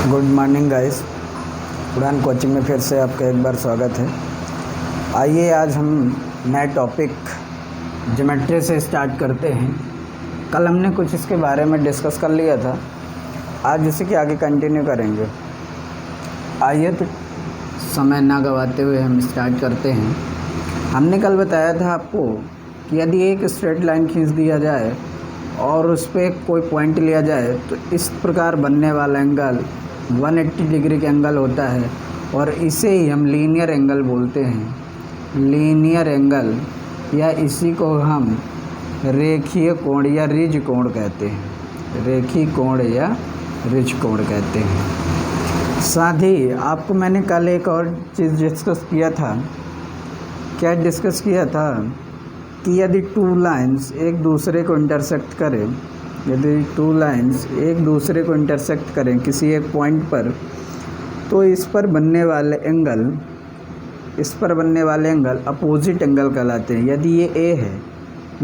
Good morning guys. उड़ान coaching में फिर से आपका एक बार स्वागत है। आइए आज हम नए टॉपिक ज्योमेट्री से स्टार्ट करते हैं। कल हमने कुछ इसके बारे में डिस्कस कर लिया था, आज इसी के आगे कंटिन्यू करेंगे। आइए तो समय ना गवाते हुए हम स्टार्ट करते हैं। हमने कल बताया था आपको कि यदि एक स्ट्रेट लाइन खींच दिया जाए और उस पर कोई पॉइंट लिया जाए तो इस प्रकार बनने वाला एंगल 180 डिग्री का एंगल होता है और इसे ही हम लीनियर एंगल बोलते हैं। लीनियर एंगल या इसी को हम रेखीय कोण या रिज कोण कहते हैं। रेखीय कोण या रिज कोण कहते हैं। साथ ही आपको मैंने कल एक और चीज़ डिस्कस किया था। क्या डिस्कस किया था कि यदि टू लाइंस एक दूसरे को इंटरसेक्ट करें, यदि टू लाइंस एक दूसरे को इंटरसेक्ट करें किसी एक पॉइंट पर, तो इस पर बनने वाले एंगल अपोजिट एंगल कहलाते हैं। यदि ये ए है,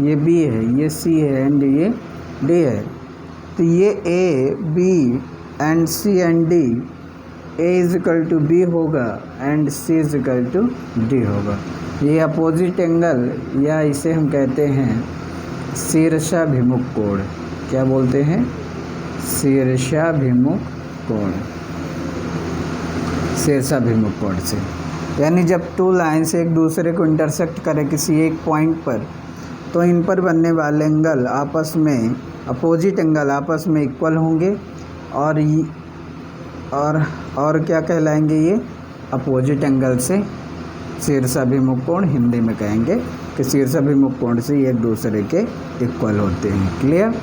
ये बी है, ये सी है एंड ये डी है, तो ये A B and C and D A is equal to B होगा and C is equal to D होगा। ये अपोजिट एंगल या इसे हम कहते हैं शीर्षाभिमुख कोण। क्या बोलते हैं? शीर्षाभिमुख कोण। शीर्षाभिमुख कोण से यानी जब टू लाइन्स एक दूसरे को इंटरसेक्ट करें किसी एक पॉइंट पर, तो इन पर बनने वाले एंगल आपस में अपोजिट एंगल आपस में इक्वल होंगे और क्या कहलाएंगे? ये अपोजिट एंगल से शीर्षाभिमुख कोण हिंदी में कहेंगे कि शीर्षाभिमुख कोण से एक दूसरे के इक्वल होते हैं। क्लियर?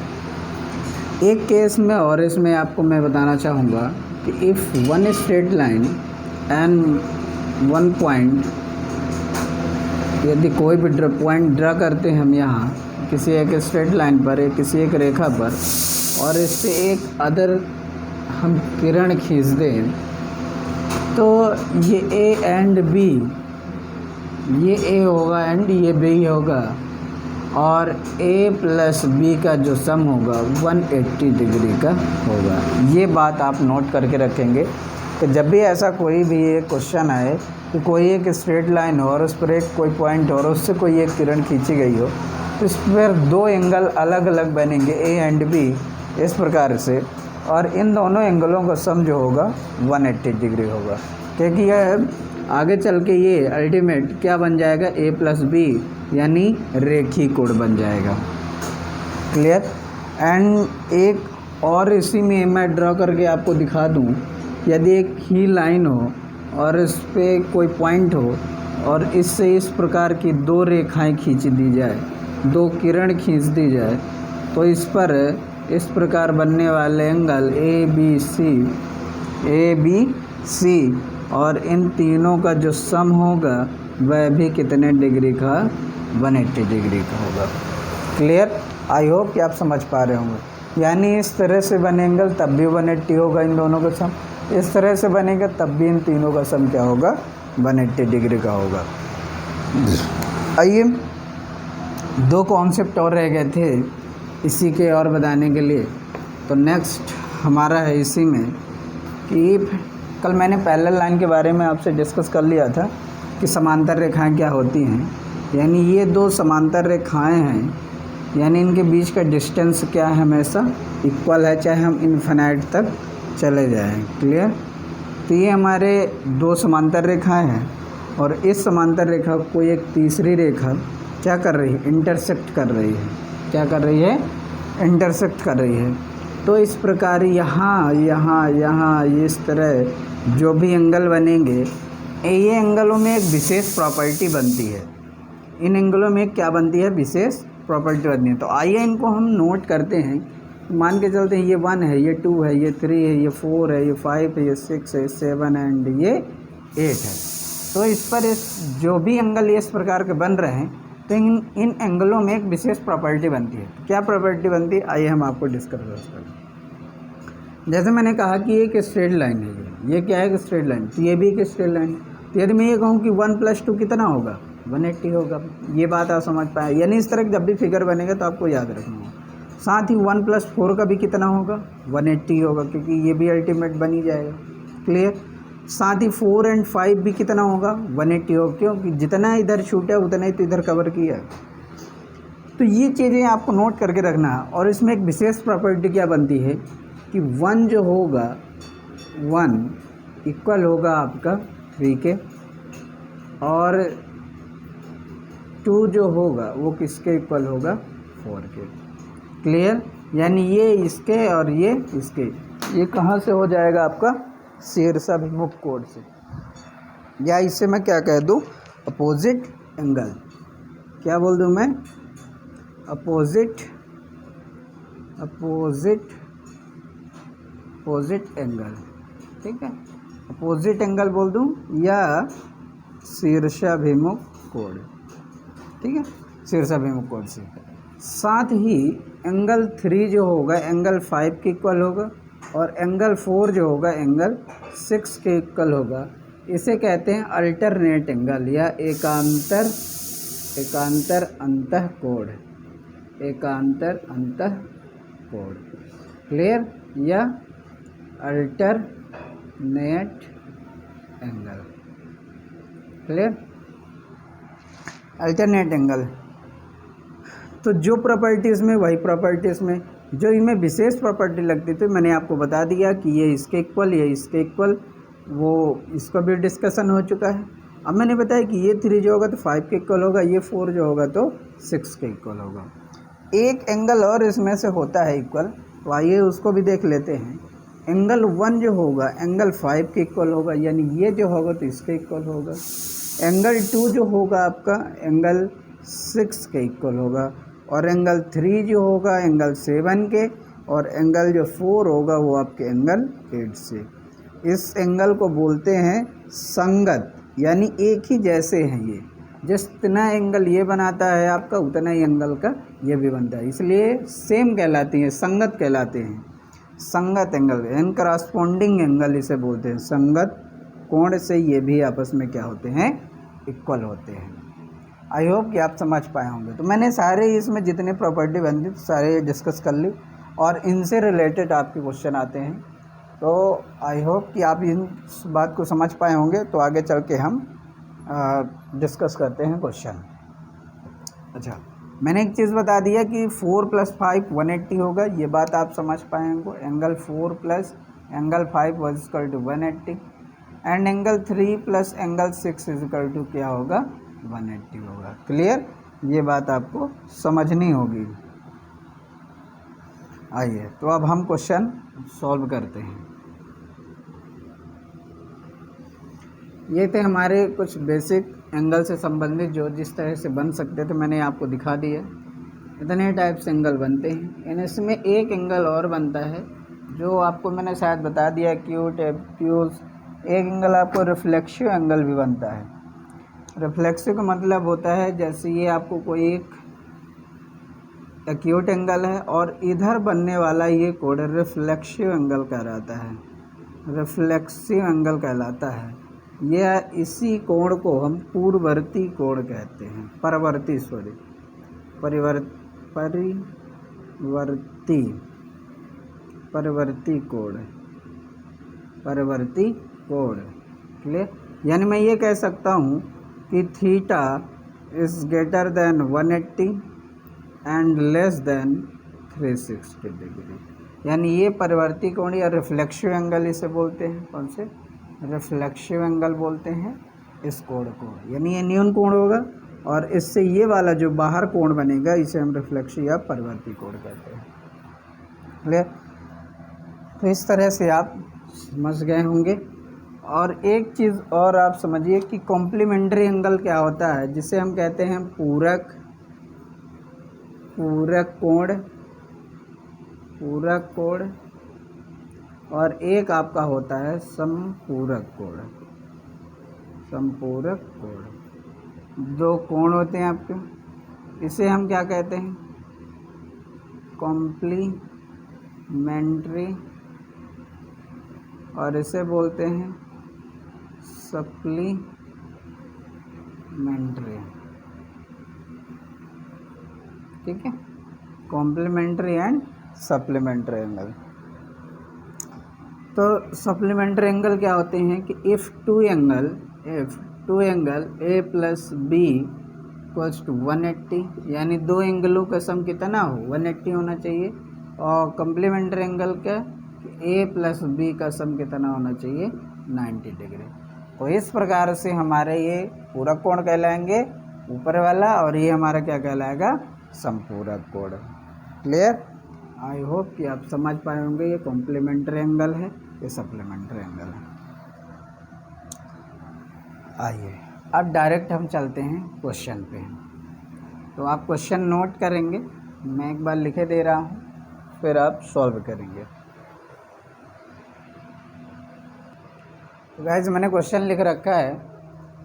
एक केस में और इसमें आपको मैं बताना चाहूँगा कि if one straight line and one point, यदि कोई भी पॉइंट ड्रा करते हैं हम यहाँ किसी एक स्ट्रेट लाइन पर, किसी एक रेखा पर, और इससे एक अदर हम किरण खींच दें, तो ये ए एंड बी, ये ए होगा एंड ये बी होगा, और ए प्लस बी का जो सम होगा 180 डिग्री का होगा। ये बात आप नोट करके रखेंगे कि जब भी ऐसा कोई भी एक क्वेश्चन आए कि कोई एक स्ट्रेट लाइन हो और उस पर एक कोई पॉइंट हो और उससे कोई एक किरण खींची गई हो, तो इस पर दो एंगल अलग अलग बनेंगे ए एंड बी इस प्रकार से, और इन दोनों एंगलों का सम जो होगा 180 डिग्री होगा। क्योंकि यह आगे चल के ये अल्टीमेट क्या बन जाएगा? ए प्लस बी यानी रेखीय कोण बन जाएगा। क्लियर? एंड एक और इसी में मैं ड्रॉ करके आपको दिखा दूं, यदि एक ही लाइन हो और इस पे कोई पॉइंट हो और इससे इस प्रकार की दो रेखाएं खींच दी जाए, दो किरण खींच दी जाए, तो इस पर इस प्रकार बनने वाले एंगल ए बी सी और इन तीनों का जो सम होगा वह भी कितने डिग्री का? 180 डिग्री का होगा। क्लियर? आई होप कि आप समझ पा रहे होंगे। यानी इस तरह से बने एंगल तब भी 180 होगा इन दोनों का सम, इस तरह से बनेगा तब भी इन तीनों का सम क्या होगा? 180 डिग्री का होगा। आइए, दो कॉन्सेप्ट और रह गए थे इसी के और बताने के लिए। तो नेक्स्ट हमारा है इसी में कि कल मैंने पैरेलल लाइन के बारे में आपसे डिस्कस कर लिया था कि समांतर रेखाएं क्या होती हैं। यानी ये दो समांतर रेखाएं हैं, यानी इनके बीच का डिस्टेंस क्या है? हमेशा इक्वल है, चाहे हम इन्फिनाइट तक चले जाएं। क्लियर? तो ये हमारे दो समांतर रेखाएं हैं और इस समांतर रेखा को एक तीसरी रेखा क्या कर रही है? इंटरसेक्ट कर रही है। क्या कर रही है? इंटरसेक्ट कर रही है। तो इस प्रकार यहाँ इस तरह जो भी एंगल बनेंगे, ये एंगलों में एक विशेष प्रॉपर्टी बनती है। इन एंगलों में क्या बनती है? विशेष प्रॉपर्टी बनती है। तो आइए इनको हम नोट करते हैं। मान के चलते हैं ये 1 है, ये 2 है, ये 3 है, ये 4 है, ये 5 है, ये 6 है, 7 एंड ये 8 है। तो इस पर जो भी एंगल इस प्रकार के बन रहे हैं, तो इन एंगलों में एक विशेष प्रॉपर्टी बनती है। क्या प्रॉपर्टी बनती है? आइए हम आपको डिस्कस करते हैं। जैसे मैंने कहा कि एक स्ट्रेट लाइन है, ये क्या है? Straight line. तो ये भी एक स्ट्रेट लाइन है। तो यदि मैं ये कहूँ कि 1 + 2 कितना होगा? 180 होगा। ये बात आप समझ पाए? यानी इस तरह जब भी फिगर बनेगा तो आपको याद रखना होगा। साथ ही 1+4 का भी कितना होगा 180 होगा, क्योंकि ये भी अल्टीमेट बन ही जाएगा। क्लियर। साथ ही 4 और 5 भी कितना होगा 180 होगा, क्योंकि जितना इधर छूटा है उतना ही तो इधर कवर किया है। तो ये चीज़ें आपको नोट करके रखना है। और इसमें एक विशेष प्रॉपर्टी क्या बनती है कि 1 जो होगा 1 इक्वल होगा आपका 3 के, और 2 जो होगा वो किसके इक्वल होगा 4 के। क्लियर। यानी ये इसके और ये इसके, ये कहाँ से हो जाएगा आपका शीर्षाभिमुख कोण से, या इससे मैं क्या कह दूँ अपोजिट एंगल। क्या बोल दूँ मैं अपोजिट एंगल। ठीक है, अपोजिट एंगल बोल दूँ या शीर्षाभिमुख कोण। ठीक है, शीर्षाभिमुख कोण से। साथ ही एंगल 3 जो होगा एंगल 5 के इक्वल होगा, और एंगल 4 जो होगा एंगल 6 के इक्वल होगा। इसे कहते हैं अल्टरनेट एंगल या एकांतर अंतःकोण, एकांतर अंतःकोण। क्लियर, या alternate angle. Clear, alternate angle. तो जो प्रॉपर्टीज़ में वही प्रॉपर्टीज़ में जो इनमें विशेष प्रॉपर्टी लगती थी मैंने आपको बता दिया कि ये इसके इक्वल, ये इसके इक्वल, वो इसका भी डिस्कशन हो चुका है। अब मैंने बताया कि ये 3 जो होगा तो 5 के इक्वल होगा, ये 4 जो होगा तो 6 के इक्वल होगा। एक एंगल और इसमें से होता है इक्वल, तो आइए उसको भी देख लेते हैं। एंगल 1 जो होगा एंगल 5 के इक्वल होगा, यानी ये जो होगा तो इसके इक्वल होगा। एंगल 2 जो होगा आपका एंगल 6 के इक्वल होगा, और एंगल 3 जो होगा एंगल 7 के, और एंगल जो 4 होगा वो आपके एंगल 8 से। इस एंगल को बोलते हैं संगत, यानी एक ही जैसे हैं ये। जितना एंगल ये बनाता है आपका उतना ही एंगल का ये भी बनता है, इसलिए सेम कहलाती हैं, संगत कहलाते हैं। संगत एंगल, इन करस्पॉन्डिंग एंगल इसे बोलते हैं। संगत कोण से ये भी आपस में क्या होते हैं इक्वल होते हैं। आई होप कि आप समझ पाए होंगे। तो मैंने सारे इसमें जितने प्रॉपर्टी बनती सारे डिस्कस कर ली, और इनसे रिलेटेड आपके क्वेश्चन आते हैं। तो आई होप कि आप इन बात को समझ पाए होंगे। तो आगे चल के हम डिस्कस करते हैं क्वेश्चन। अच्छा, मैंने एक चीज़ बता दिया कि 4 + 5 180 होगा, ये बात आप समझ पाए होंगे। Angle 4 + angle 5 = 180, and angle 3 + angle 6 = क्या होगा 180 होगा। क्लियर, ये बात आपको समझनी होगी। आइए तो अब हम क्वेश्चन सॉल्व करते हैं। ये थे हमारे कुछ बेसिक एंगल से संबंधित जो जिस तरह से बन सकते थे, मैंने आपको दिखा दिया। इतने टाइप से एंगल बनते हैं। इसमें एक एंगल और बनता है जो आपको मैंने शायद बता दिया, एक्यूट एब्ट्यूज। एक एंगल आपको रिफ्लेक्सिव एंगल भी बनता है। रिफ्लेक्सिव का मतलब होता है जैसे ये आपको कोई एक एक्यूट एंगल है और इधर बनने वाला ये कोण रिफ्लेक्सिव एंगल कहलाता है, रिफ्लेक्सिव एंगल कहलाता है। यह इसी कोण को हम पूर्ववर्ती कोण कहते हैं, परिवर्ती कोण, परिवर्ती कोण। क्लियर, यानी मैं ये कह सकता हूँ कि theta is greater than 180 and less than 360 degree. यानी ये परिवर्ती कोण या रिफ्लेक्सिव एंगल इसे बोलते हैं। कौन से? रिफ्लेक्सिव एंगल बोलते हैं इस कोण को। यानी ये न्यून कोण होगा और इससे ये वाला जो बाहर कोण बनेगा इसे हम रिफ्लेक्सिव या परिवर्ती कोण कहते हैं। क्लियर, तो इस तरह से आप समझ गए होंगे। और एक चीज़ और आप समझिए कि कॉम्प्लीमेंट्री एंगल क्या होता है, जिसे हम कहते हैं पूरक कोण, और एक आपका होता है समपूरक कोण। दो कोण होते हैं आपके, इसे हम क्या कहते हैं कॉम्प्लीमेंट्री, और इसे बोलते हैं सप्लीमेंट्री। ठीक है, कॉम्प्लीमेंट्री एंड सप्लीमेंट्री एंगल। तो सप्लीमेंट्री एंगल क्या होते हैं कि if two angle A plus B equals to 180, यानी दो एंगलों का सम कितना हो 180 होना चाहिए। और कॉम्प्लीमेंट्री एंगल क्या, ए प्लस बी का सम कितना होना चाहिए 90 डिग्री। तो इस प्रकार से हमारे ये पूरक कोण कहलाएंगे ऊपर वाला, और ये हमारा क्या कहलाएगा समपूरक कोण। क्लियर? आई होप कि आप समझ पाए होंगे ये कॉम्प्लीमेंट्री एंगल है, ये सप्लीमेंट्री एंगल है। आइए अब डायरेक्ट हम चलते हैं क्वेश्चन पे। तो आप क्वेश्चन नोट करेंगे, मैं एक बार लिखे दे रहा हूँ, फिर आप सॉल्व करेंगे। तो गाइस मैंने क्वेश्चन लिख रखा है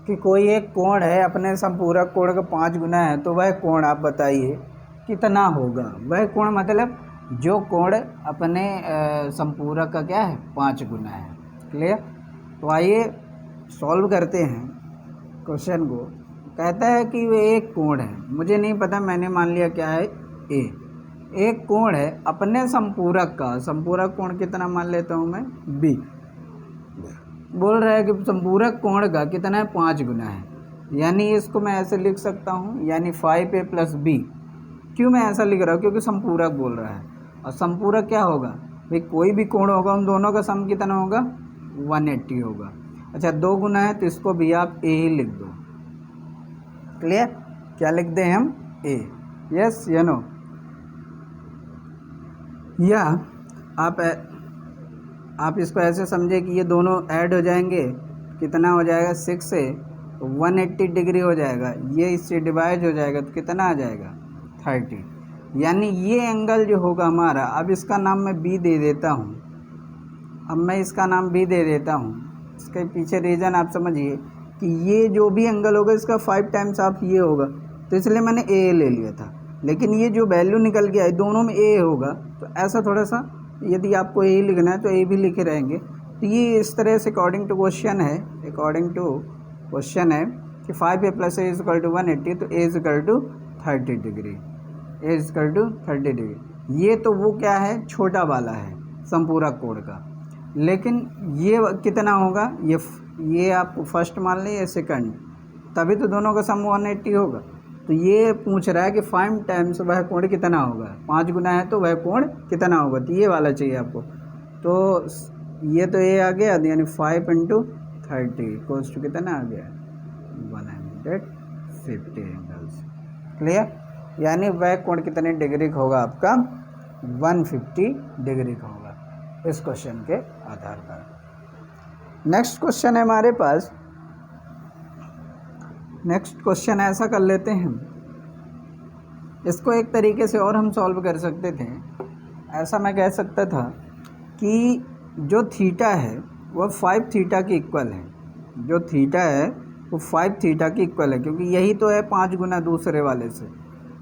कि कोई एक कोण है अपने संपूरक कोण का 5 गुना है, तो वह कोण आप बताइए कितना होगा। वह कोण मतलब जो कोण अपने संपूरक का क्या है 5 गुना है। क्लियर? तो आइए सॉल्व करते हैं क्वेश्चन को। कहता है कि वे एक कोण है, मुझे नहीं पता, मैंने मान लिया क्या है ए। एक कोण है अपने संपूरक का, संपूरक कोण कितना मान लेता हूँ मैं बी। बोल रहा है कि संपूरक कोण का कितना है 5 गुना है, यानी इसको मैं ऐसे लिख सकता हूँ, यानी 5a प्लस बी। क्यों मैं ऐसा लिख रहा हूँ? क्योंकि संपूरक बोल रहा है, और संपूरक क्या होगा भाई, कोई भी कोण होगा उन दोनों का सम कितना होगा 180 होगा। अच्छा 2 गुना है तो इसको भी आप ए ही लिख दो। क्लियर? क्या लिख दें हम ए, यस या नो? या आप इसको ऐसे समझे कि ये दोनों ऐड हो जाएंगे, कितना हो जाएगा 6 से 180 डिग्री हो जाएगा, ये इससे डिवाइड हो जाएगा तो कितना आ जाएगा 30। यानी ये एंगल जो होगा हमारा, अब इसका नाम मैं बी दे देता हूँ, अब मैं इसका नाम बी दे देता हूँ। इसके पीछे रीज़न आप समझिए कि ये जो भी एंगल होगा इसका 5 टाइम्स आप ये होगा, तो इसलिए मैंने ए ले लिया था। लेकिन ये जो वैल्यू निकल के आई दोनों में ए होगा, तो ऐसा थोड़ा सा यदि आपको ए लिखना है तो ए भी लिखे रहेंगे। तो ये इस तरह से अकॉर्डिंग टू क्वेश्चन है, कि 5a plus A is equal to 180, तो A is equal to 30 degree, A is equal to 30 degree. ये तो वो क्या है छोटा वाला है संपूरक कोण का, लेकिन ये कितना होगा, ये आप फर्स्ट मान लें या सेकंड, तभी तो दोनों का सम 180 होगा। तो ये पूछ रहा है कि 5 टाइम्स वह कोण कितना होगा, 5 गुना है तो वह कोण कितना होगा, तो ये वाला चाहिए आपको। तो ये तो ये आ गया, यानी 5 इंटू 30 इक्वल्स टू कितना आ गया 150 एंगल्स। क्लियर? यानी वह कोण कितने डिग्री का होगा आपका 150 डिग्री का होगा इस क्वेश्चन के आधार पर। नेक्स्ट क्वेश्चन है हमारे पास, नेक्स्ट क्वेश्चन ऐसा कर लेते हैं, इसको एक तरीके से और हम सॉल्व कर सकते थे। ऐसा मैं कह सकता था कि जो थीटा है वह 5 थीटा के इक्वल है, जो थीटा है वो 5 थीटा के इक्वल है, क्योंकि यही तो है 5 गुना दूसरे वाले से,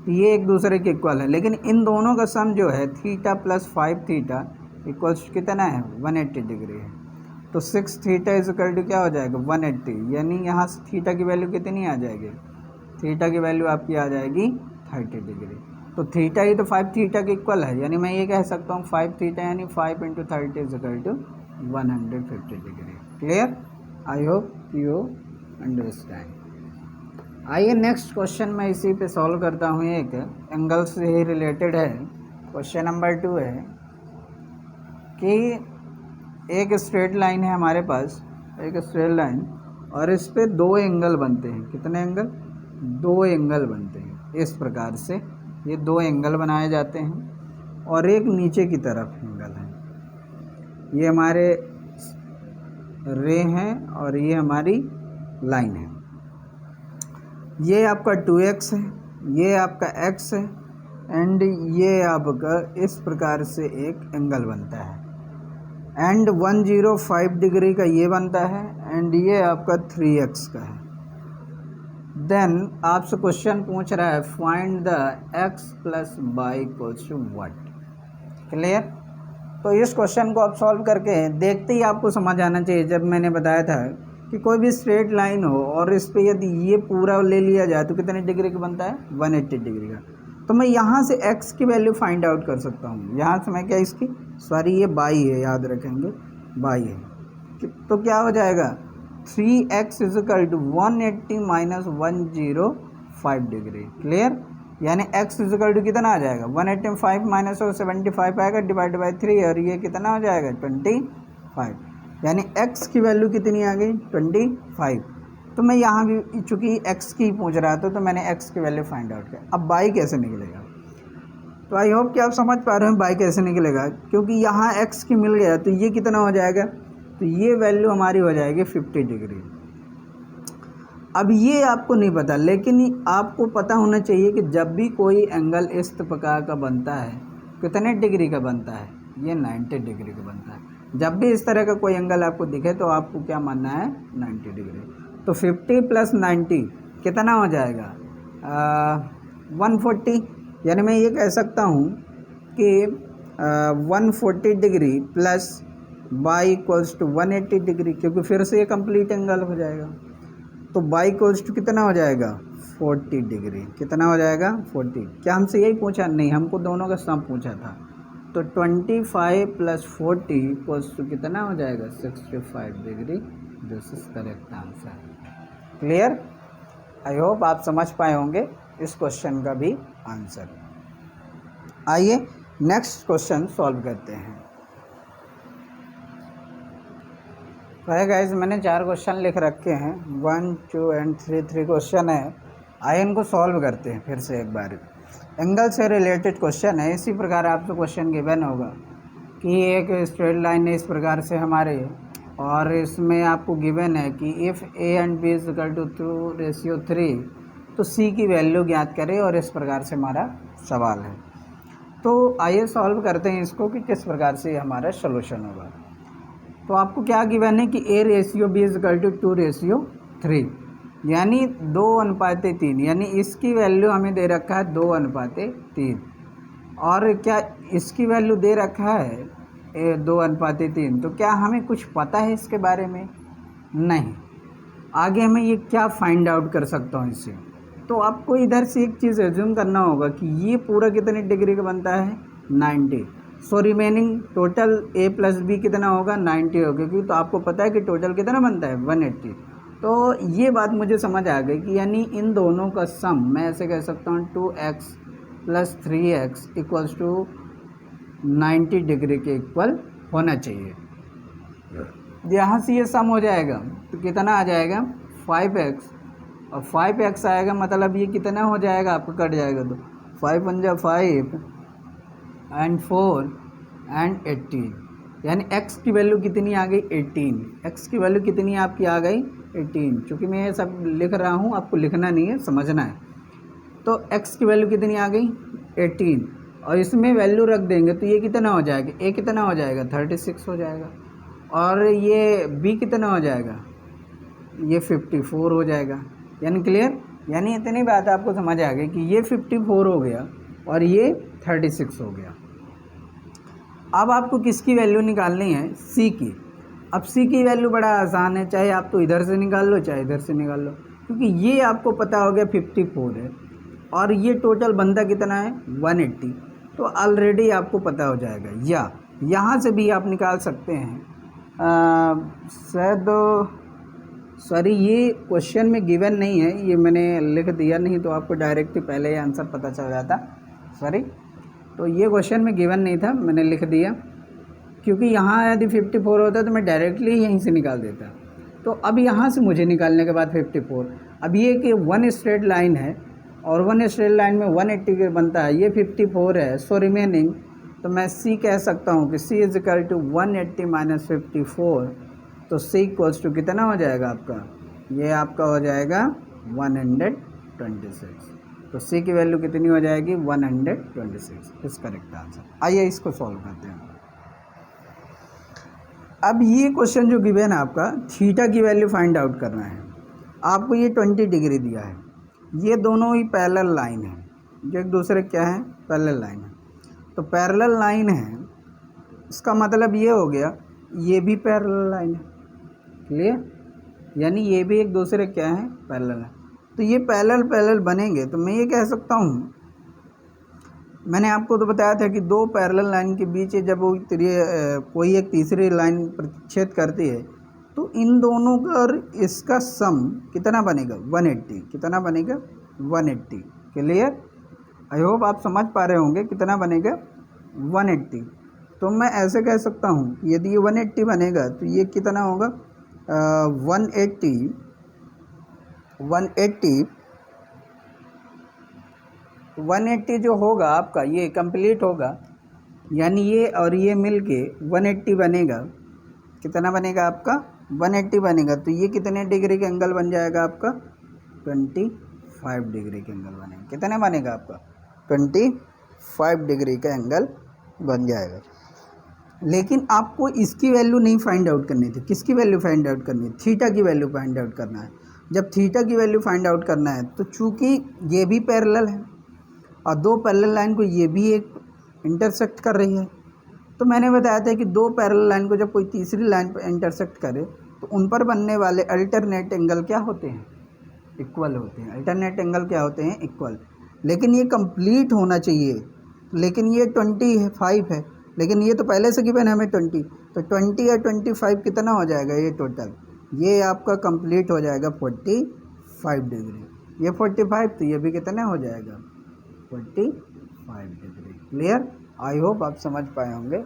तो ये एक दूसरे के इक्वल है। लेकिन इन दोनों का सम जो है थीटा प्लस 5 थीटा इक्वल्स कितना है 180 डिग्री है। तो 6 थीटा इज इक्वल टू क्या हो जाएगा 180, यानी यहाँ से थीटा की वैल्यू कितनी आ जाएगी, थीटा की वैल्यू आपकी आ जाएगी 30 डिग्री। तो थीटा ही तो 5 थीटा के इक्वल है, यानी मैं ये कह सकता हूँ 5 थीटा यानी 5 into 30 is equal to 150 degree. Clear? I hope you understand. आइए नेक्स्ट क्वेश्चन मैं इसी पे सॉल्व करता हूँ, एक एंगल से ही रिलेटेड है। क्वेश्चन नंबर 2 है कि एक स्ट्रेट लाइन है हमारे पास, एक स्ट्रेट लाइन, और इस पे 2 एंगल बनते हैं। कितने एंगल? 2 एंगल बनते हैं। इस प्रकार से ये 2 एंगल बनाए जाते हैं, और एक नीचे की तरफ एंगल है। ये हमारे रे हैं और ये हमारी लाइन है। ये आपका 2x है, ये आपका x है, एंड ये आपका इस प्रकार से एक एंगल बनता है, एंड 105 डिग्री का ये बनता है, एंड ये आपका 3x का है। देन आपसे क्वेश्चन पूछ रहा है find the x plus y equals to what. Clear? तो इस क्वेश्चन को आप सॉल्व करके देखते ही आपको समझ आना चाहिए। जब मैंने बताया था कि कोई भी स्ट्रेट लाइन हो और इस पे यदि ये पूरा ले लिया जाए तो कितने डिग्री का बनता है 180 डिग्री का। तो मैं यहाँ से x की वैल्यू फाइंड आउट कर सकता हूँ। यहाँ से मैं क्या इसकी सॉरी ये बाई है, याद रखेंगे बाई है। तो क्या हो जाएगा 3x equal to 180 minus 105 degree. Clear? यानी x इजिकल टू कितना आ जाएगा 185 माइनस 75 आएगा डिवाइड बाई 3 और ये कितना हो जाएगा 25। यानी x की वैल्यू कितनी आ गई 25। तो मैं यहाँ भी चूँकि x की पूछ रहा था तो मैंने x की वैल्यू फाइंड आउट किया। अब बाई कैसे निकलेगा? तो आई होप कि आप समझ पा रहे हो बाई कैसे निकलेगा, क्योंकि यहाँ x की मिल गया तो ये कितना हो जाएगा, तो ये वैल्यू हमारी हो जाएगी 50 डिग्री। अब ये आपको नहीं पता, लेकिन आपको पता होना चाहिए कि जब भी कोई एंगल इस प्रकार का बनता है कितने डिग्री का बनता है, ये 90 डिग्री का बनता है। जब भी इस तरह का कोई एंगल आपको दिखे तो आपको क्या मानना है 90 डिग्री। तो 50 प्लस 90 कितना हो जाएगा 140। यानी मैं ये कह सकता हूँ कि 140 degree plus y equals to 180 degree, क्योंकि फिर से ये कंप्लीट एंगल हो जाएगा। तो बाई इक्वल्स टू कितना हो जाएगा 40 डिग्री। कितना हो जाएगा 40। क्या हमसे यही पूछा? नहीं, हमको दोनों का सम पूछा था। तो 25 प्लस 40 इक्वल्स टू कितना हो जाएगा 65 degree. This is correct answer. Clear? I hope आप समझ पाए होंगे इस क्वेश्चन का भी आंसर। आइए नेक्स्ट क्वेश्चन सॉल्व करते हैं। तो है गाइस, मैंने 4 क्वेश्चन लिख रखे हैं, 1 2 एंड 3 क्वेश्चन है। आइए इनको सॉल्व करते हैं फिर से एक बार। एंगल से रिलेटेड क्वेश्चन है। इसी प्रकार आपको क्वेश्चन गिवन होगा कि एक स्ट्रेट लाइन है इस प्रकार से हमारे, और इसमें आपको गिवन है कि if A and B is equal to 2:3 तो सी की वैल्यू ज्ञात करें, और इस प्रकार से हमारा सवाल है। तो आइए सॉल्व करते हैं इसको कि किस प्रकार से हमारा सोल्यूशन होगा। तो आपको क्या गिवन है कि A/B इज इक्वल टू 2:3, यानी 2:3, यानी इसकी वैल्यू हमें दे रखा है 2:3, और क्या इसकी वैल्यू दे रखा है 2:3। तो क्या हमें कुछ पता है इसके बारे में? नहीं। आगे मैं ये क्या फाइंड आउट कर सकता हूँ इससे? तो आपको इधर से एक चीज़ एज्यूम करना होगा कि ये पूरा कितने डिग्री का बनता है 90। So remaining total A plus B कितना होगा 90 होगा, क्योंकि तो आपको पता है कि टोटल कितना बनता है 180। तो ये बात मुझे समझ आ गई कि यानी इन दोनों का सम मैं ऐसे कह सकता हूँ 2x plus 3x equals to 90 degree के इक्वल होना चाहिए। यहाँ से ये सम हो जाएगा तो कितना आ जाएगा 5x, और 5x आएगा मतलब ये कितना हो जाएगा आपका कट जाएगा, तो 5 × 5 एंड 4 एंड 18, यानी x की वैल्यू कितनी आ गई 18। x की वैल्यू कितनी आपकी आ गई 18। चूँकि मैं ये सब लिख रहा हूँ, आपको लिखना नहीं है, समझना है। तो x की वैल्यू कितनी आ गई 18, और इसमें वैल्यू रख देंगे तो ये कितना हो जाएगा, a कितना हो जाएगा 36 हो जाएगा, और ये b कितना हो जाएगा, ये 54 हो जाएगा। यानी क्लियर? यानी इतनी बात आपको समझ आ गई कि ये 54 हो गया और ये 36 हो गया। अब आपको किसकी वैल्यू निकालनी है? सी की। अब सी की वैल्यू बड़ा आसान है, चाहे आप तो इधर से निकाल लो चाहे इधर से निकाल लो, क्योंकि ये आपको पता हो गया 54 है और ये टोटल बनता कितना है 180, तो ऑलरेडी आपको पता हो जाएगा। या यहाँ से भी आप निकाल सकते हैं। शायद सॉरी ये क्वेश्चन में गिवन नहीं है, ये मैंने लिख दिया, नहीं तो आपको डायरेक्ट ही पहले ही आंसर पता चल जाता। सॉरी, तो ये क्वेश्चन में गिवन नहीं था, मैंने लिख दिया, क्योंकि यहाँ यदि 54 होता तो मैं डायरेक्टली यहीं से निकाल देता। तो अब यहाँ से मुझे निकालने के बाद 54, अब ये कि 1 स्ट्रेट लाइन है और 1 स्ट्रेट लाइन में 180 के बनता है, ये 54 है। सो रिमेनिंग, तो मैं सी कह सकता हूँ कि सी इज इक्वल टू 180 माइनस 54, तो सी इक्वल्स टू कितना हो जाएगा आपका, ये आपका हो जाएगा 126। तो सी की वैल्यू कितनी हो जाएगी 126 इस करेक्ट आंसर। आइए इसको सॉल्व करते हैं। अब ये क्वेश्चन जो गिवन है आपका, थीटा की वैल्यू फाइंड आउट करना है। आपको ये 20 डिग्री दिया है, ये दोनों ही पैरेलल लाइन है, जो एक दूसरे क्या है पैरेलल लाइन है। तो पैरेलल लाइन है, इसका मतलब ये हो गया ये भी पैरेलल लाइन है। क्लियर? यानी ये भी एक दूसरे क्या है पैरेलल है। तो ये पैरेलल बनेंगे, तो मैं ये कह सकता हूँ मैंने आपको तो बताया था कि दो पैरेलल लाइन के बीच जब वो कोई एक तीसरी लाइन प्रतिच्छेद करती है तो इन दोनों का और इसका सम कितना बनेगा 180। कितना बनेगा 180। क्लियर? आई होप आप समझ पा रहे होंगे कितना बनेगा 180। तो मैं ऐसे कह सकता हूँ कि यदि ये 180 बनेगा तो ये कितना होगा 180 जो होगा आपका ये कंप्लीट होगा, यानी ये और ये मिल के 180 बनेगा। कितना बनेगा आपका 180 बनेगा। तो ये कितने डिग्री का एंगल बन जाएगा आपका 25 डिग्री का एंगल बनेगा। कितने बनेगा आपका 25 डिग्री का एंगल बन जाएगा। लेकिन आपको इसकी वैल्यू नहीं फाइंड आउट करनी थी। किसकी वैल्यू फाइंड आउट करनी है? थीटा की वैल्यू फाइंड आउट करना है। जब थीटा की वैल्यू फाइंड आउट करना है तो चूंकि ये भी पैरेलल है और दो पैरेलल लाइन को ये भी एक इंटरसेक्ट कर रही है, तो मैंने बताया था कि दो पैरेलल लाइन को जब कोई तीसरी लाइन पर इंटरसेक्ट करे तो उन पर बनने वाले अल्टरनेट एंगल क्या होते हैं? इक्वल होते हैं। अल्टरनेट एंगल क्या होते हैं? इक्वल। लेकिन ये कंप्लीट होना चाहिए। लेकिन ये 25 है, लेकिन ये तो पहले से गिवन है हमें 20, तो 20 या 25 कितना हो जाएगा? ये टोटल ये आपका कंप्लीट हो जाएगा 45 डिग्री। ये 45 तो ये भी कितना हो जाएगा 45 डिग्री। क्लियर? आई होप आप समझ पाए होंगे।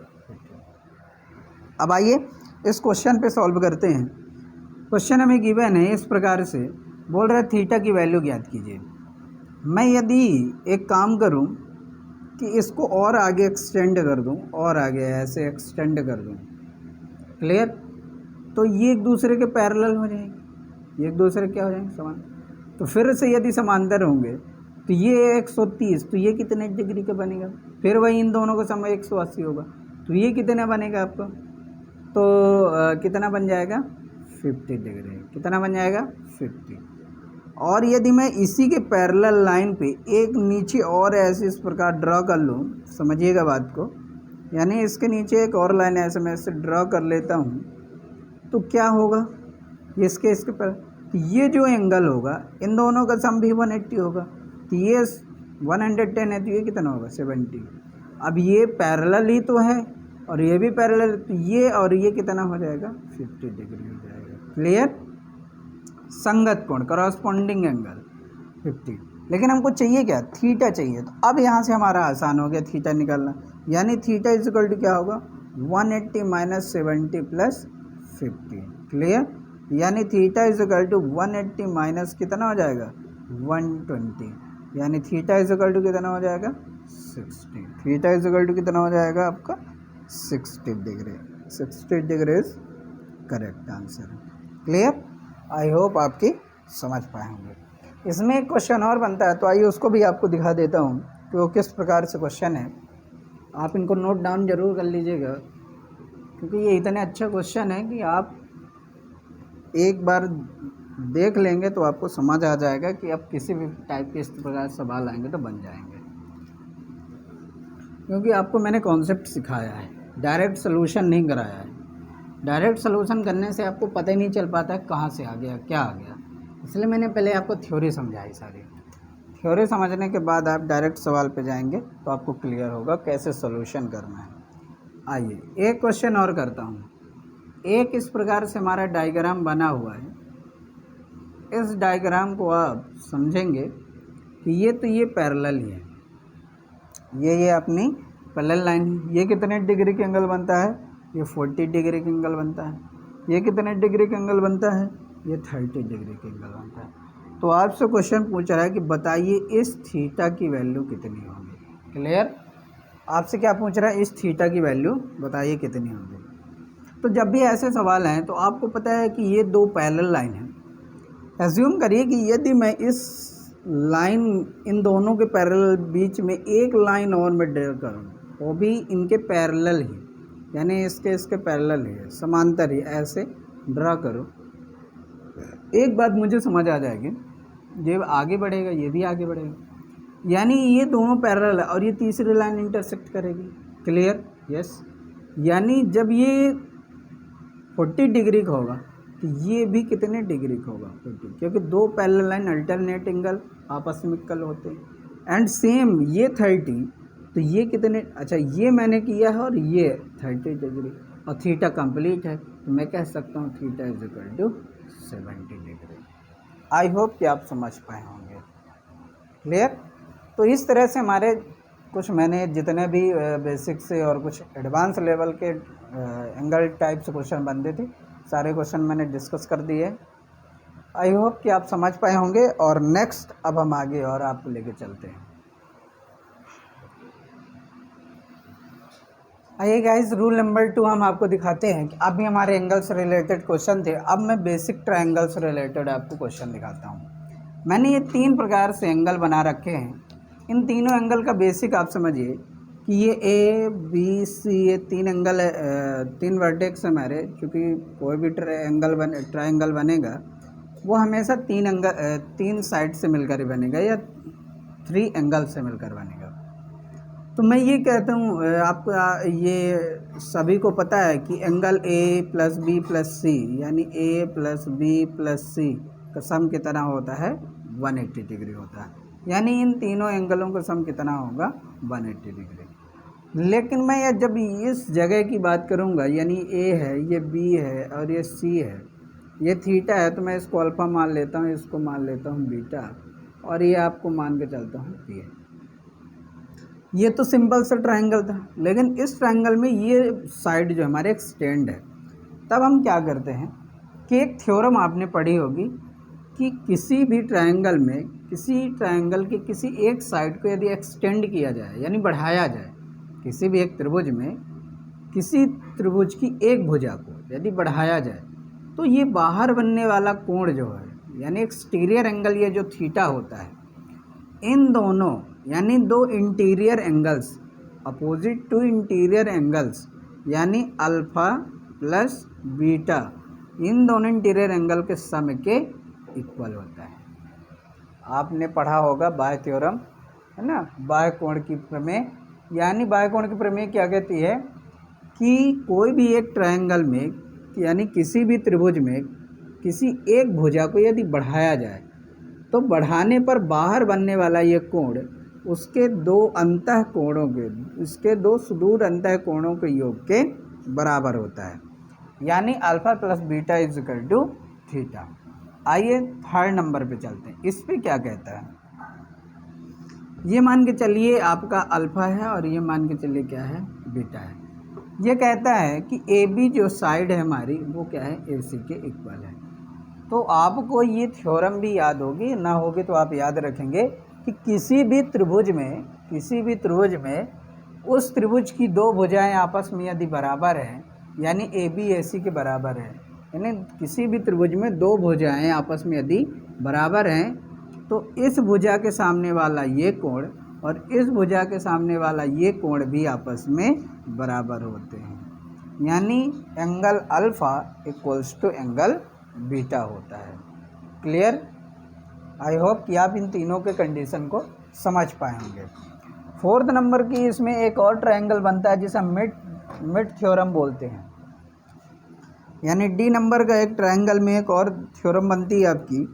अब आइए इस क्वेश्चन पे सॉल्व करते हैं। क्वेश्चन हमें गिवन है इस प्रकार से, बोल रहा है थीटा की वैल्यू ज्ञात कीजिए। मैं यदि एक काम करूं कि इसको और आगे एक्सटेंड कर दूं और आगे ऐसे एक्सटेंड कर दूं, क्लियर, तो ये एक दूसरे के पैरेलल हो जाएंगे। ये एक दूसरे क्या हो जाएंगे? समान। तो फिर से यदि समांतर होंगे तो ये 130, तो ये कितने डिग्री का बनेगा? फिर वही इन दोनों का समय 180 होगा, तो ये कितना बनेगा आपका? तो कितना बन जाएगा 50 डिग्री। कितना बन जाएगा 50। और यदि मैं इसी के पैरेलल लाइन पे एक नीचे और ऐसे इस प्रकार ड्रॉ कर लूँ, समझिएगा बात को, यानी इसके नीचे एक और लाइन ऐसे मैं इसे ड्रॉ कर लेता हूँ, तो क्या होगा? इसके पर तो ये जो एंगल होगा इन दोनों का सम भी 180 होगा। तो ये 110 है तो ये कितना होगा 70। अब ये पैरेलल ही तो है और ये भी पैरेलल, तो ये और ये कितना हो जाएगा 50 डिग्री हो जाएगा। क्लियर? संगत कोण, करस्पॉन्डिंग एंगल 50। लेकिन हमको चाहिए क्या? थीटा चाहिए। तो अब यहाँ से हमारा आसान हो गया थीटा निकालना, यानी थीटा इज इक्वल टू क्या होगा 180 माइनस 70 प्लस 50। क्लियर? यानी theta is equal to 180 minus कितना हो जाएगा 120, यानी थीटा इज इक्वल टू कितना हो जाएगा 60। थीटा इज इक्वल टू कितना हो जाएगा आपका 60 degree. 60 degree is correct answer. Clear? I hope आपकी समझ पाए होंगे। इसमें एक क्वेश्चन और बनता है, तो आइए उसको भी आपको दिखा देता हूँ कि वो किस प्रकार से क्वेश्चन है। आप इनको नोट डाउन जरूर कर लीजिएगा, क्योंकि ये इतने अच्छा क्वेश्चन है कि आप एक बार देख लेंगे तो आपको समझ आ जाएगा कि अब किसी भी टाइप के इस प्रकार सवाल आएंगे तो बन जाएंगे, क्योंकि आपको मैंने कॉन्सेप्ट सिखाया है, डायरेक्ट सोल्यूशन नहीं कराया है। डायरेक्ट सोल्यूशन करने से आपको पता ही नहीं चल पाता है कहाँ से आ गया क्या आ गया, इसलिए मैंने पहले आपको थ्योरी समझाई सारी। थ्योरी समझने के बाद आप डायरेक्ट सवाल पे जाएंगे तो आपको क्लियर होगा कैसे सोल्यूशन करना है। आइए एक क्वेश्चन और करता हूँ। एक इस प्रकार से हमारा डायग्राम बना हुआ है। इस डायग्राम को आप समझेंगे कि ये पैरेलल ही है, ये अपनी पैरेलल लाइन है। ये कितने डिग्री के एंगल बनता है? ये 40 डिग्री के एंगल बनता है। ये कितने डिग्री के एंगल बनता है? ये 30 डिग्री के एंगल बनता है। तो आपसे क्वेश्चन पूछ रहा है कि बताइए इस थीटा की वैल्यू कितनी होगी। क्लियर? आपसे क्या पूछ रहा है? इस थीटा की वैल्यू बताइए कितनी होगी। तो जब भी ऐसे सवाल हैं तो आपको पता है कि ये दो पैरेलल लाइन हैं। एज्यूम करिए कि यदि मैं इस लाइन इन दोनों के पैरेलल बीच में एक लाइन और मैं ड्रा करूँ, वो भी इनके पैरेलल ही, यानी इसके पैरेलल ही, समांतर ही, ऐसे ड्रा करो, एक बात मुझे समझ आ जाएगी, ये आगे बढ़ेगा ये भी आगे बढ़ेगा, यानी ये दोनों पैरेलल है और ये तीसरी लाइन इंटरसेक्ट करेगी। क्लियर? यस। यानी जब ये 40 डिग्री का होगा तो ये भी कितने डिग्री का होगा 40, क्योंकि दो पैरेलल लाइन अल्टरनेट एंगल आपस में इक्वल होते हैं। एंड सेम ये 30, तो ये कितने, अच्छा ये मैंने किया है और ये 30 डिग्री और थीटा कंप्लीट है, तो मैं कह सकता हूँ theta is equal to 70 degree. I hope कि आप समझ पाए होंगे। क्लियर। तो इस तरह से हमारे कुछ मैंने जितने भी बेसिक से और कुछ एडवांस लेवल के एंगल टाइप से क्वेश्चन बनते थे, सारे क्वेश्चन मैंने डिस्कस कर दिए। आई होप कि आप समझ पाए होंगे। और नेक्स्ट अब हम आगे और आपको लेके चलते हैं। आइए गाइस, रूल नंबर 2 हम आपको दिखाते हैं कि अभी हमारे एंगल से रिलेटेड क्वेश्चन थे, अब मैं बेसिक ट्रायंगल से रिलेटेड आपको क्वेश्चन दिखाता हूँ। मैंने ये 3 प्रकार से एंगल बना रखे हैं। इन तीनों एंगल का बेसिक आप समझिए कि ये ए बी सी, ये 3 एंगल है, 3 वर्टेक्स है हमारे। चूँकि कोई भी ट्रायंगल बनेगा वो हमेशा 3 साइड से मिलकर ही बनेगा या 3 एंगल से मिलकर बनेगा। तो मैं ये कहता हूँ आपको, ये सभी को पता है कि angle A plus B plus C यानी A plus B plus C का सम कितना होता है, 180 डिग्री होता है। यानी इन तीनों एंगलों का सम कितना होगा, 180 डिग्री। लेकिन मैं ये जब इस जगह की बात करूँगा, यानी ए है, ये बी है और ये सी है, ये थीटा है, तो मैं इसको अल्फ़ा मान लेता हूँ, इसको मान लेता हूँ बीटा, और ये आपको मान के चलता हूँ पी। ये तो सिंपल सा ट्रायंगल था, लेकिन इस ट्रायंगल में ये साइड जो हमारे एक्सटेंड है। तब हम क्या करते हैं कि एक थ्योरम आपने पढ़ी होगी कि किसी भी ट्रायंगल में, किसी ट्रायंगल के किसी एक साइड को यदि एक्सटेंड किया जाए यानी बढ़ाया जाए, किसी भी एक त्रिभुज में किसी त्रिभुज की एक भुजा को यदि बढ़ाया जाए, तो ये बाहर बनने वाला कोण जो है यानी एक्सटीरियर एंगल, ये जो थीटा होता है, इन दोनों यानी 2 interior angles, opposite to interior angles यानी अल्फ़ा प्लस बीटा, इन दोनों इंटीरियर एंगल के सम के इक्वल होता है। आपने पढ़ा होगा बाह्य थ्योरम, है ना, बाह्य कोण की प्रमेय। यानी बाह्य कोण की प्रमेय क्या कहती है कि कोई भी एक ट्रायंगल में यानी किसी भी त्रिभुज में किसी एक भुजा को यदि बढ़ाया जाए, तो बढ़ाने पर बाहर बनने वाला ये कोण उसके 2 अंतः कोणों के, इसके 2 सुदूर अंतः कोणों के योग के बराबर होता है। यानी alpha plus beta is equal to theta. आइए 3rd नंबर पे चलते हैं। इस पे क्या कहता है, ये मान के चलिए आपका अल्फ़ा है और ये मान के चलिए क्या है, बीटा है। ये कहता है कि ए बी जो साइड है हमारी वो क्या है, ए सी के इक्वल है। तो आपको ये थ्योरम भी याद होगी, ना होगी तो आप याद रखेंगे कि किसी भी त्रिभुज में उस त्रिभुज की 2 भुजाएं आपस में यदि बराबर हैं, यानी ए बी ए सी के बराबर है, यानी किसी भी त्रिभुज में 2 भुजाएं आपस में यदि बराबर हैं, तो इस भुजा के सामने वाला ये कोण और इस भुजा के सामने वाला ये कोण भी आपस में बराबर होते हैं। यानी angle alpha equals to angle beta होता है। क्लियर। आई होप कि आप इन तीनों के कंडीशन को समझ पाए होंगे। 4th नंबर की इसमें एक और ट्रायंगल बनता है जिसे मिड थ्योरम बोलते हैं। यानी डी नंबर का एक ट्रायंगल में एक और थ्योरम बनती है आपकी।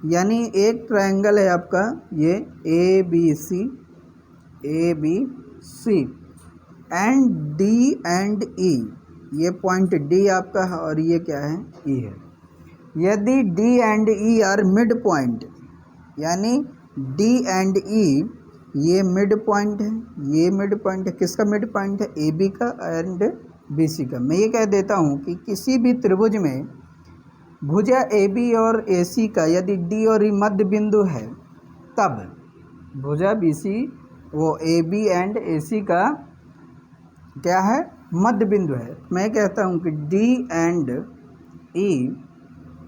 यानी एक ट्रायंगल है आपका ये A B C and D and E, ये पॉइंट डी आपका है और ये क्या है, ई है। यदि D and E are mid point, यानी डी एंड ई ये मिड पॉइंट है, ये मिड पॉइंट है, किसका मिड पॉइंट है, ए बी का एंड बी सी का। मैं ये कह देता हूँ कि किसी भी त्रिभुज में भुजा ए बी और ए सी का यदि डी और ई मध्य बिंदु है, तब भुजा बी सी वो ए बी एंड ए सी का क्या है, मध्य बिंदु है। मैं कहता हूँ कि D and E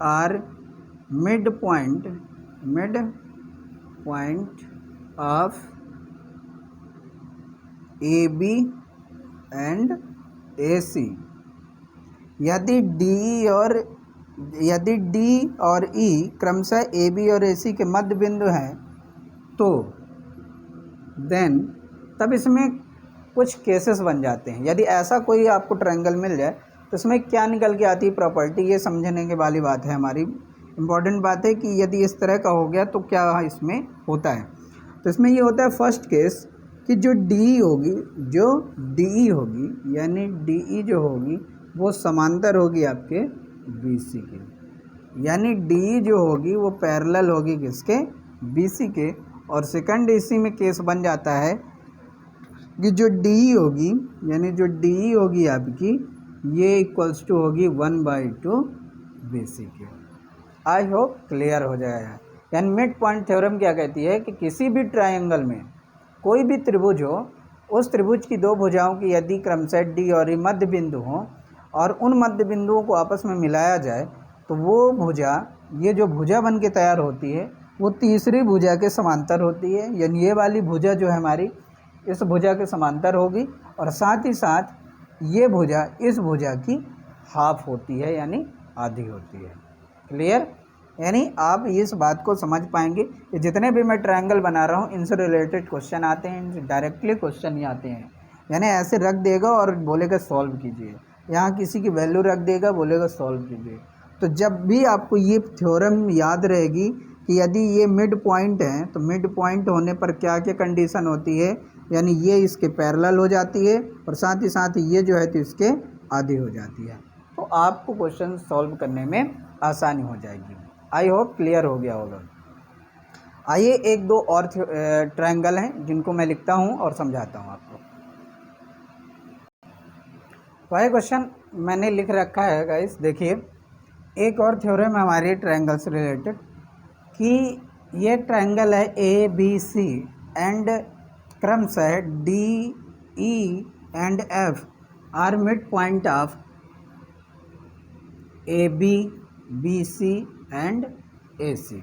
are mid point of A B and A C. यदि डी और ई क्रमशः ए बी और ए सी के मध्य बिंदु हैं, तो देन तब इसमें कुछ केसेस बन जाते हैं। यदि ऐसा कोई आपको ट्रायंगल मिल जाए तो इसमें क्या निकल के आती है प्रॉपर्टी, ये समझने के वाली बात है, हमारी इम्पॉर्टेंट बात है कि यदि इस तरह का हो गया तो क्या इसमें होता है। तो इसमें ये होता है फर्स्ट केस कि जो DE होगी यानी DE जो होगी वो समांतर होगी आपके BC के, यानी DE जो होगी वो पैरेलल होगी किसके, BC के। और सेकंड इसी में केस बन जाता है कि जो DE होगी यानी जो DE होगी आपकी ये इक्वल्स टू होगी 1/2 BC के। आई होप क्लियर हो जाएगा। यानी मिड पॉइंट थ्योरम क्या कहती है कि किसी भी ट्रायंगल में कोई भी त्रिभुज हो, उस त्रिभुज की दो भुजाओं की यदि क्रमशः D और E मध्य बिंदु हों और उन मध्य बिंदुओं को आपस में मिलाया जाए तो वो भुजा, ये जो भुजा बन के तैयार होती है वो तीसरी भुजा के समांतर होती है। यानी ये वाली भुजा जो है हमारी इस भुजा के समांतर होगी और साथ ही साथ ये भुजा इस भुजा की हाफ होती है यानी आधी होती है। क्लियर? यानी आप इस बात को समझ पाएंगे कि जितने भी मैं ट्रायंगल बना रहा हूँ इनसे रिलेटेड क्वेश्चन आते हैं, इनसे डायरेक्टली क्वेश्चन ही आते हैं। यानी ऐसे रख देगा और बोलेगा सॉल्व कीजिए, यहाँ किसी की वैल्यू रख देगा बोलेगा सॉल्व कीजिए। तो जब भी आपको ये थ्योरम याद रहेगी कि यदि ये मिड पॉइंट है तो मिड पॉइंट होने पर क्या क्या कंडीशन होती है, यानी ये इसके पैरेलल हो जाती है और साथ ही साथ ये जो है तो इसके आधी हो जाती है, तो आपको क्वेश्चन सॉल्व करने में आसानी हो जाएगी। आई होप क्लियर हो गया होगा। आइए एक दो और ट्रायंगल हैं जिनको मैं लिखता हूं और समझाता हूं आपको। तो ये क्वेश्चन मैंने लिख रखा है गाइस, देखिए एक और थ्योरम है हमारे ट्रायंगल से रिलेटेड कि ये ट्रायंगल है ABC एंड क्रमशः DE and F are mid point of AB BC and AC।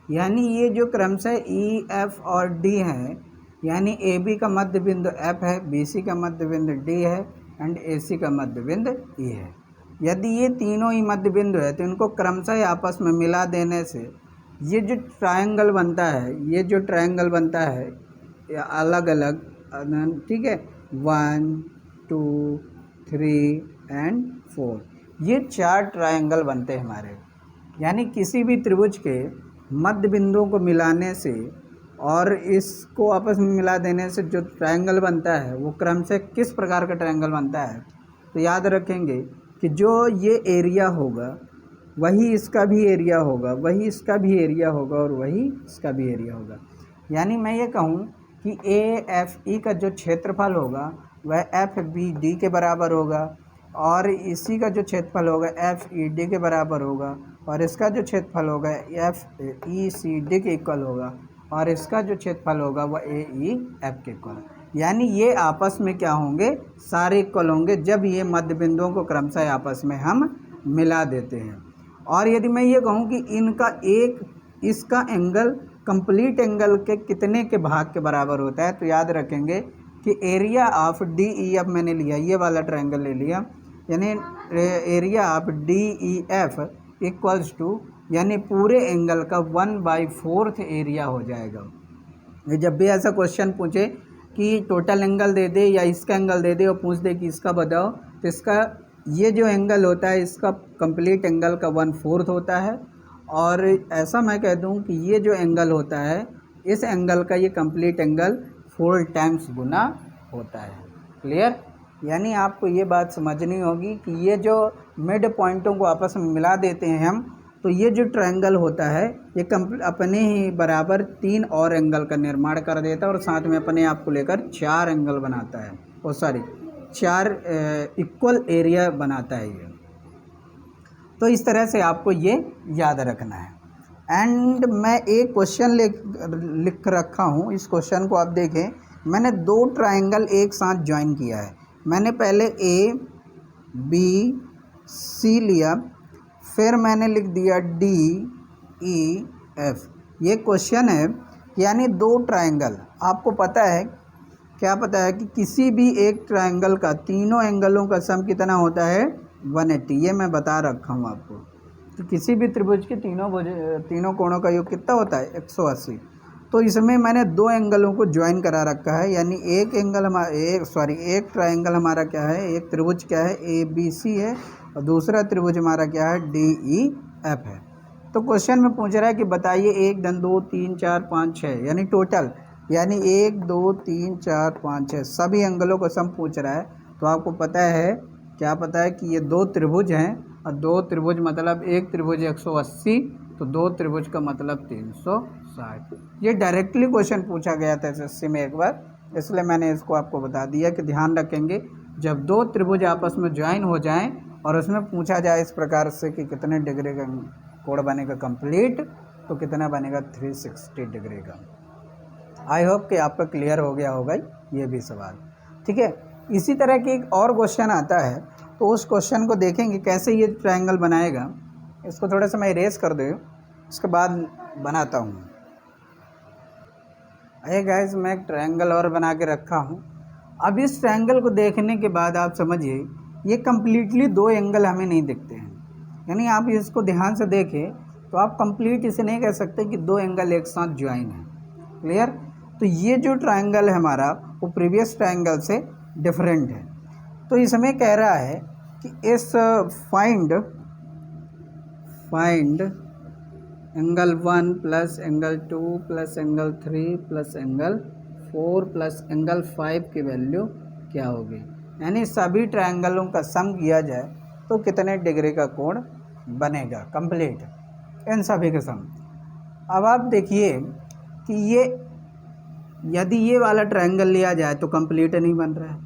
यानी ये जो क्रमशः EF और D है, यानी AB का मध्य बिंदु F है, BC का मध्य बिंदु D है एंड AC का मध्य बिंदु E है। यदि ये तीनों ही मध्य बिंदु है तो इनको क्रमशः आपस में मिला देने से ये जो ट्रायंगल बनता है, ये जो ट्रायंगल बनता है अलग अलग, ठीक है, 1 2 3 एंड 4, ये 4 ट्रायंगल बनते हैं हमारे। यानी किसी भी त्रिभुज के मध्य बिंदुओं को मिलाने से और इसको आपस में मिला देने से जो ट्रायंगल बनता है वो क्रमशः किस प्रकार का ट्रायंगल बनता है, तो याद रखेंगे कि जो ये एरिया होगा वही इसका भी एरिया होगा, वही इसका भी एरिया होगा और वही इसका भी एरिया होगा। यानी मैं ये कहूँ कि AFE का जो क्षेत्रफल होगा वह FBD के बराबर होगा और इसी का जो क्षेत्रफल होगा FED के बराबर होगा और इसका जो क्षेत्रफल होगा FECD के इक्वल होगा और इसका जो क्षेत्रफल होगा वह AEF के इक्वल। यानी ये आपस में क्या होंगे, सारे इक्वल होंगे जब ये मध्य बिंदुओं को क्रमशः आपस में हम मिला देते हैं। और यदि मैं ये कहूँ कि इनका एक इसका एंगल कंप्लीट एंगल के कितने के भाग के बराबर होता है, तो याद रखेंगे कि एरिया ऑफ DEF मैंने लिया, ये वाला ट्रायंगल ले लिया, यानी area of DEF equals to यानी पूरे एंगल का 1/4 एरिया हो जाएगा। जब भी ऐसा क्वेश्चन पूछे कि टोटल एंगल दे दे या इसका एंगल दे दे और पूछ दे कि इसका बताओ, तो इसका ये जो एंगल होता है इसका कंप्लीट एंगल का 1/4 होता है और ऐसा मैं कह दूं कि ये जो एंगल होता है इस एंगल का ये कंप्लीट एंगल 4 टाइम्स गुना होता है। क्लियर? यानी आपको ये बात समझनी होगी कि ये जो मिड पॉइंटों को आपस में मिला देते हैं हम, तो ये जो ट्रायंगल होता है ये अपने ही बराबर 3 और एंगल का निर्माण कर देता है और साथ में अपने आप को लेकर 4 एंगल बनाता है, और सॉरी 4 इक्वल एरिया बनाता है ये। तो इस तरह से आपको ये याद रखना है। एंड मैं एक क्वेश्चन लिख रखा हूँ, इस क्वेश्चन को आप देखें, मैंने 2 ट्रायंगल एक साथ ज्वाइन किया है। मैंने पहले ABC लिया, फिर मैंने लिख दिया DEF। ये क्वेश्चन है यानी 2 ट्रायंगल, आपको पता है क्या पता है कि किसी भी एक ट्रायंगल का तीनों एंगलों का सम कितना होता है 180, ये मैं बता रखा हूँ आपको। तो किसी भी त्रिभुज के तीनों कोणों का योग कितना होता है 180। तो इसमें मैंने 2 एंगलों को ज्वाइन करा रखा है, यानी एक ट्रायंगल हमारा क्या है, एक त्रिभुज क्या है ABC है और दूसरा त्रिभुज हमारा क्या है DEF है। तो क्वेश्चन में पूछ रहा है कि बताइए 1 2 3 4 5 6 यानी टोटल यानी 1 2 3 4 5 6 सभी एंगलों को सम पूछ रहा है। तो आपको पता है, क्या पता है कि ये 2 त्रिभुज हैं, और 2 त्रिभुज मतलब एक त्रिभुज 180, तो 2 त्रिभुज का मतलब 360। ये डायरेक्टली क्वेश्चन पूछा गया था एसएससी में एक बार, इसलिए मैंने इसको आपको बता दिया कि ध्यान रखेंगे जब 2 त्रिभुज आपस में ज्वाइन हो जाएं और उसमें पूछा जाए इस प्रकार से कि कितने डिग्री का कोण बनेगा कंप्लीट, तो कितना बनेगा 360 डिग्री का। आई होप कि आपका क्लियर हो गया होगा ये भी सवाल। ठीक है, इसी तरह की एक और क्वेश्चन आता है, तो उस क्वेश्चन को देखेंगे कैसे ये ट्रायंगल बनाएगा। इसको थोड़ा सा मैं इरेज कर दूँ, उसके बाद बनाता हूँ। अरे गाइस, मैं एक ट्रायंगल और बना के रखा हूँ। अब इस ट्रायंगल को देखने के बाद आप समझिए ये कम्प्लीटली 2 एंगल हमें नहीं दिखते हैं। यानी आप इसको ध्यान से देखें तो आप कंप्लीट इसे नहीं कह सकते कि 2 एंगल एक साथ ज्वाइन है। क्लियर? तो ये जो ट्रायंगल है हमारा वो प्रीवियस ट्रायंगल से डिफरेंट है। तो इसमें कह रहा है कि इस find angle 1 plus angle 2 plus angle 3 plus angle 4 plus angle 5 की वैल्यू क्या होगी। यानी सभी ट्रायंगलों का सम किया जाए तो कितने डिग्री का कोण बनेगा कंप्लीट, इन सभी के सम। अब आप देखिए कि ये यदि ये वाला ट्रायंगल लिया जाए तो कंप्लीट नहीं बन रहा है,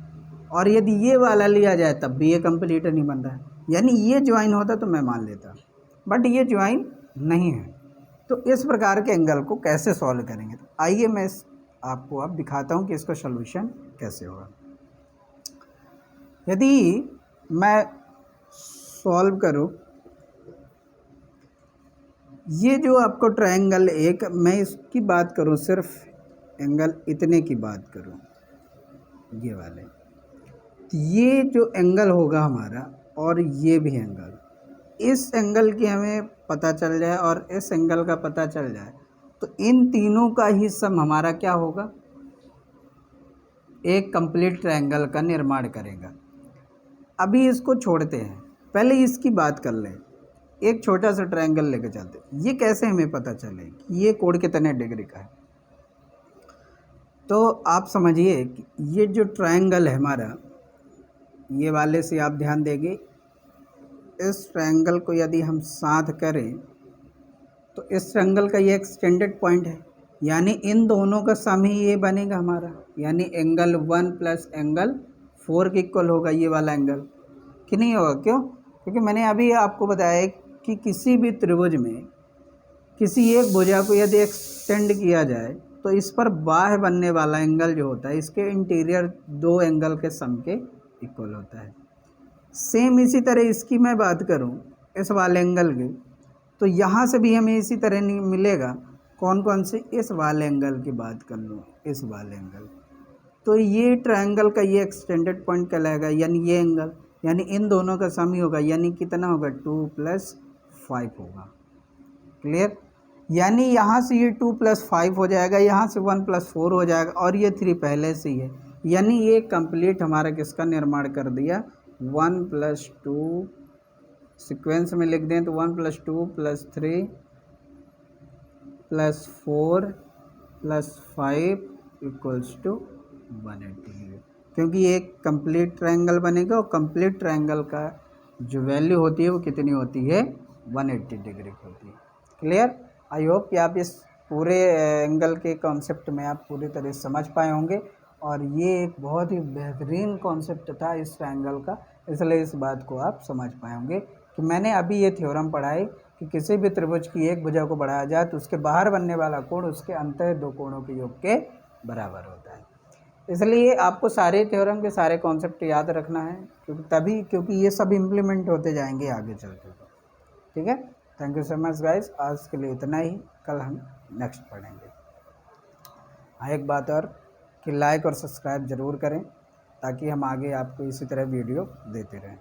और यदि ये वाला लिया जाए तब भी ये कंप्लीट नहीं बन रहा है। यानी ये ज्वाइन होता तो मैं मान लेता, बट ये ज्वाइन नहीं है। तो इस प्रकार के एंगल को कैसे सॉल्व करेंगे, तो आइए मैं आपको अब दिखाता हूँ कि इसका सॉल्यूशन कैसे होगा। यदि मैं सॉल्व करूँ ये जो आपको ट्रायंगल एक, मैं इसकी बात करूँ सिर्फ एंगल इतने की बात करूँ, ये वाले, तो ये जो एंगल होगा हमारा और ये भी एंगल, इस एंगल की हमें पता चल जाए और इस एंगल का पता चल जाए तो इन तीनों का ही सम हमारा क्या होगा, एक कंप्लीट ट्रायंगल का निर्माण करेगा। अभी इसको छोड़ते हैं, पहले इसकी बात कर लें। एक छोटा सा ट्रायंगल लेकर चलते हैं, ये कैसे हमें पता चले कि ये कोण कितने डिग्री का है। तो आप समझिए कि ये जो ट्रायंगल है हमारा, ये वाले से आप ध्यान देंगे, इस ट्रायंगल को यदि हम साथ करें तो इस ट्रायंगल का ये एक्सटेंडेड पॉइंट है, यानी इन दोनों का सम ही ये बनेगा हमारा, यानी एंगल 1 प्लस एंगल 4 के इक्वल होगा ये वाला एंगल, कि नहीं होगा? क्यों? क्योंकि मैंने अभी आपको बताया कि किसी भी त्रिभुज में किसी एक भुजा को यदि एक्सटेंड किया जाए तो इस पर बाह्य बनने वाला एंगल जो होता है इसके इंटीरियर 2 एंगल के सम के इक्वल होता है। सेम इसी तरह इसकी मैं बात करूं इस वाले एंगल की, तो यहाँ से भी हमें इसी तरह नहीं मिलेगा। कौन कौन से? इस वाले एंगल की बात कर लूँ, इस वाले एंगल, तो ये ट्रायंगल का ये एक्सटेंडेड पॉइंट कहलाएगा, यानी ये एंगल, यानी इन दोनों का सम ही होगा, यानी कितना होगा 2 + 5 होगा। क्लियर? यानी यहाँ से ये 2 + 5 हो जाएगा, यहाँ से 1 + 4 हो जाएगा, और ये 3 पहले से ही है, यानी ये कंप्लीट हमारा किसका निर्माण कर दिया, 1 + 2 सीक्वेंस में लिख दें तो 1 + 2 + 3 + 4 + 5 = 180, क्योंकि ये एक कंप्लीट ट्रायंगल बनेगा और कंप्लीट ट्रायंगल का जो वैल्यू होती है वो कितनी होती है, 180 डिग्री की होती है। क्लियर? आई होप कि आप इस पूरे एंगल के कॉन्सेप्ट में आप पूरी तरह समझ पाए होंगे, और ये एक बहुत ही बेहतरीन कॉन्सेप्ट था इस ट्रायंगल का, इसलिए इस बात को आप समझ पाए होंगे कि मैंने अभी ये थ्योरम पढ़ाई कि किसी भी त्रिभुज की एक भुजा को बढ़ाया जाए तो उसके बाहर बनने वाला कोण उसके अंतः 2 कोणों के योग के बराबर होता है। इसलिए आपको सारे थ्योरम के सारे कॉन्सेप्ट याद रखना है, क्योंकि ये सब इम्प्लीमेंट होते जाएंगे आगे चलते। ठीक है, thank you so much guys, आज के लिए इतना ही, कल हम नेक्स्ट पढ़ेंगे। हाँ, एक बात और कि लाइक और सब्सक्राइब ज़रूर करें ताकि हम आगे आपको इसी तरह वीडियो देते रहें।